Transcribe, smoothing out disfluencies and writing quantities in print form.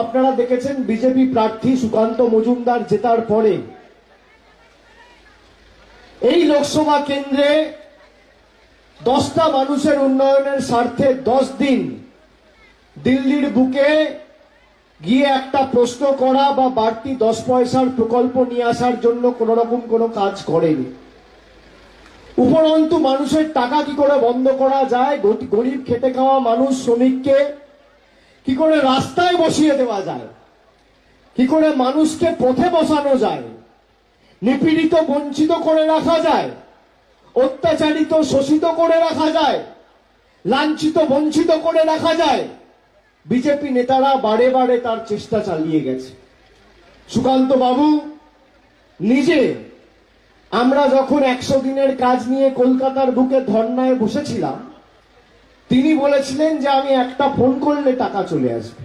আপনারা দেখেছেন বিজেপি প্রার্থী সুকান্ত মজুমদার জেতার পরে এই লোকসভা কেন্দ্রে 10টা মানুষের উন্নয়নের স্বার্থে 10 দিন দিল্লির বুকে গিয়ে একটা প্রশ্ন করা বা বাড়তি 10 পয়সার প্রকল্প নিয়ে আসার জন্য কোন রকম কোনো কাজ করেনি। উপরন্তু মানুষের টাকা কি করে বন্ধ করা যায়, গরিব খেটে খাওয়া মানুষ শ্রমিককে কি করে রাস্তায় বসিয়ে দেওয়া যায়, কি করে মানুষকে পথে বসানো যায়, নিপীড়িত বঞ্চিত করে রাখা যায়, অত্যাচারিত শোষিত করে রাখা যায়, লাঞ্ছিত বঞ্চিত করে রাখা যায়, বিজেপি নেতারা বারে বারে তার চেষ্টা চালিয়ে গেছে। সুকান্ত বাবু নিজে আমরা যখন 100 দিনের কাজ নিয়ে কলকাতার বুকে ধর্নায় বসেছিলাম, তিনি বলেছিলেন যে আমি একটা ফোন করলে টাকা চলে আসবে।